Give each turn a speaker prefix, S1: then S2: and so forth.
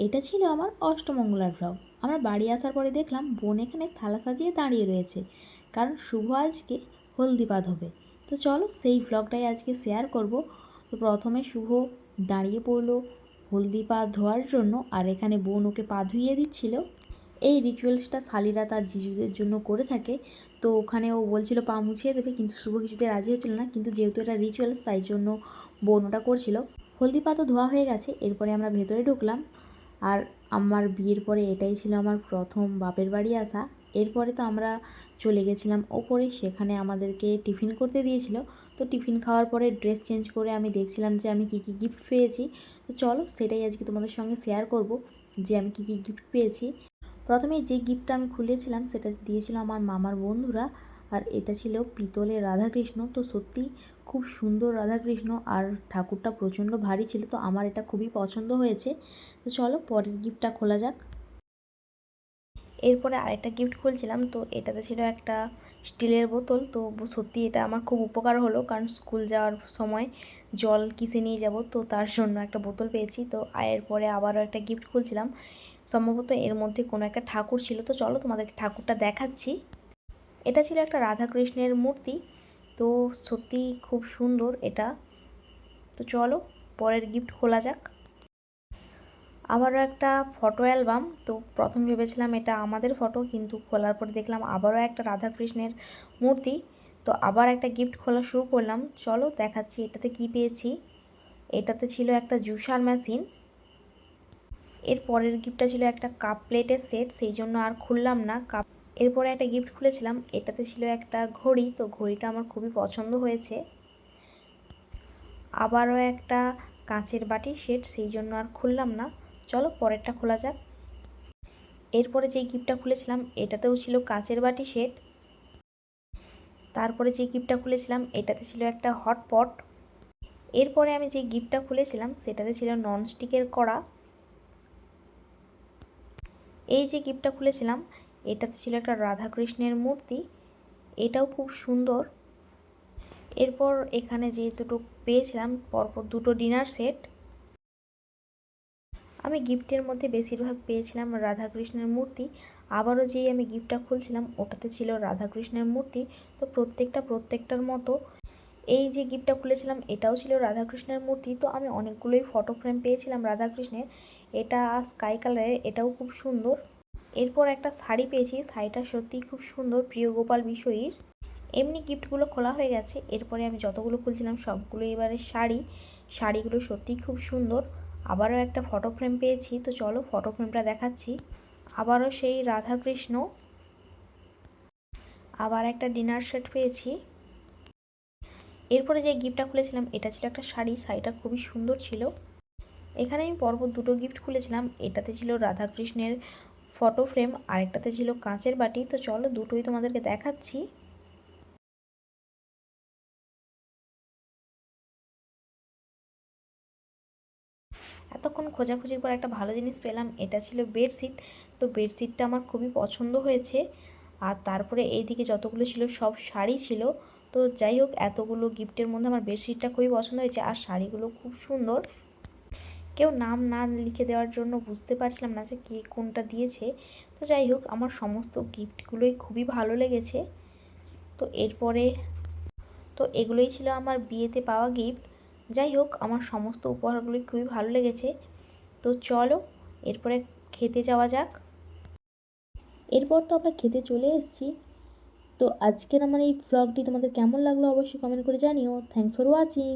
S1: এটা ছিল আমার অষ্টমঙ্গলার ভ্লগ। আমরা বাড়ি আসার পরে দেখলাম বোন এখানে থালা সাজিয়ে দাঁড়িয়ে রয়েছে, কারণ শুভ আজকে হলদি পাত হবে। তো চলো সেই ভ্লগটাই আজকে শেয়ার করব। তো প্রথমে শুভ দাঁড়িয়ে পড়লো হলদি পা ধোয়ার জন্য, আর এখানে বোন ওকে পা ধুইয়ে দিচ্ছিল। এই রিচুয়ালসটা শালিরা তার জিজুদের জন্য করে থাকে। তো ওখানে ও বলছিল পা মুছিয়ে দেবে, কিন্তু শুভ কিছুতে রাজি হচ্ছিল না, কিন্তু যেহেতু এটা রিচুয়ালস তাই জন্য বোন ওটা করছিল। হলদি পা তো ধোয়া হয়ে গেছে, এরপরে আমরা ভেতরে ঢুকলাম। আর আমার বিয়ের পরে এটাই ছিল আমার প্রথম বাপের বাড়ি আসা। এরপরে তো আমরা চলে গেছিলাম ওপরে, সেখানে আমাদেরকে টিফিন করতে দিয়েছিল। তো টিফিন খাওয়ার পরে ড্রেস চেঞ্জ করে আমি দেখছিলাম যে আমি কী কী গিফট পেয়েছি। তো চলো সেটাই আজকে তোমাদের সঙ্গে শেয়ার করব যে আমি কী কী গিফট পেয়েছি। প্রথমে যে গিফটটা আমি খুলেছিলাম সেটা দিয়েছিল আমার মামার বন্ধুরা, আর এটা ছিল পিতলের রাধাকৃষ্ণ। তো সত্যি খুব সুন্দর রাধাকৃষ্ণ, আর ঠাকুরটা প্রচণ্ড ভারী ছিল, তো আমার এটা খুবই পছন্দ হয়েছে। তো চলো পরের গিফটটা খোলা যাক। এরপরে আরেকটা গিফট খুলছিলাম, তো এটাতে ছিল একটা স্টিলের বোতল। তো সত্যি এটা আমার খুব উপকার হলো, কারণ স্কুল যাওয়ার সময় জল কিসে নিয়ে যাব, তো তার জন্য একটা বোতল পেয়েছি। তো এরপরে আবারও একটা গিফট খুলছিলাম, সম্ভবত এর মধ্যে কোনো একটা ঠাকুর ছিল। তো চলো তোমাদেরকে ঠাকুরটা দেখাচ্ছি। এটা ছিল একটা রাধাকৃষ্ণের মূর্তি, তো সত্যি খুব সুন্দর এটা। তো চলো পরের গিফট খোলা যাক। আবারও একটা ফটো অ্যালবাম। তো প্রথম ভেবেছিলাম এটা আমাদের ফটো, কিন্তু খোলার পরে দেখলাম আবারও একটা রাধাকৃষ্ণের মূর্তি। তো আবার একটা গিফট খোলা শুরু করলাম, চলো দেখাচ্ছি এটাতে কি পেয়েছি। এটাতে ছিল একটা জুসার মেশিন। এর পরের গিফটটা ছিল একটা কাপ প্লেটের সেট, সেই জন্য আর খুললাম না কাপ। এরপরে একটা গিফট খুলেছিলাম, এটাতে ছিল একটা ঘড়ি। তো ঘড়িটা আমার খুবই পছন্দ হয়েছে। আবারও একটা কাঁচের বাটির সেট, সেই জন্য আর খুললাম না। চলো পরেরটা খোলা যাক। এরপরে যেই গিফটটা খুলেছিলাম এটাতেও ছিল কাঁচের বাটি সেট। তারপরে যে গিফটটা খুলেছিলাম এটাতে ছিল একটা হটপট। এরপরে আমি যে গিফটটা খুলেছিলাম সেটাতে ছিল ননস্টিকের কড়া। এই যে গিফটটা খুলেছিলাম এটাতে ছিল একটা রাধাকৃষ্ণের মূর্তি, এটাও খুব সুন্দর। এরপর এখানে যে দুটো পেয়েছিলাম পরপর দুটো ডিনার সেট। আমি গিফটের মধ্যে বেশিরভাগ পেয়েছিলাম রাধাকৃষ্ণের মূর্তি। আবারও যেই আমি গিফটটা খুলছিলাম ওটাতে ছিল রাধাকৃষ্ণের মূর্তি। তো প্রত্যেকটার মতো এই যে গিফটটা খুলেছিলাম এটাও ছিল রাধাকৃষ্ণের মূর্তি। তো আমি অনেকগুলোই ফটো ফ্রেম পেয়েছিলাম রাধাকৃষ্ণের, এটা স্কাই কালারের, এটাও খুব সুন্দর। এরপর একটা শাড়ি পেয়েছি, শাড়িটা সত্যিই খুব সুন্দর, প্রিয় গোপাল বিষয়ীর। এমনি গিফটগুলো খোলা হয়ে গেছে, এরপরে আমি যতগুলো খুলছিলাম সবগুলো এবারে শাড়িগুলো সত্যিই খুব সুন্দর। আবারও একটা ফটো ফ্রেম পেয়েছি, তো চলো ফটো ফ্রেমটা দেখাচ্ছি। আবারও সেই রাধাকৃষ্ণ। আবার একটা ডিনার সেট পেয়েছি। এরপরে যে গিফটটা খুলেছিলাম এটা ছিল একটা শাড়িটা খুবই সুন্দর ছিল। এখানে আমি পরপর দুটো গিফট খুলেছিলাম, এটাতে ছিল রাধাকৃষ্ণের ফটো ফ্রেম, আরেকটাতে ছিল কাঁচের বাটি। তো চলো দুটোই তোমাদেরকে দেখাচ্ছি। এতক্ষণ খোঁজাখুঁজির পর একটা ভালো জিনিস পেলাম, এটা ছিল বেডশিট। তো বেডশিটটা আমার খুবই পছন্দ হয়েছে। আর তারপরে এইদিকে যতগুলো ছিল সব শাড়ি ছিল। তো যাই হোক এতগুলো গিফটের মধ্যে আমার বেডশিটটা খুবই পছন্দ হয়েছে, আর শাড়িগুলো খুব সুন্দর। কেউ নাম না লিখে দেওয়ার জন্য বুঝতে পারছিলাম না যে কে কোনটা দিয়েছে। তো যাই হোক আমার সমস্ত গিফটগুলোই খুবই ভালো লেগেছে। তো এরপরে তো এগুলোই ছিল আমার বিয়েতে পাওয়া গিফট। যাই হোক আমার সমস্ত উপহারগুলোই খুবই ভালো লেগেছে। তো চলো এরপরে খেতে যাওয়া যাক। এরপর তো আমরা খেতে চলে এসেছি। তো আজকের আমার এই ভ্লগটি তোমাদের কেমন লাগলো অবশ্যই কমেন্ট করে জানিও। Thanks for watching.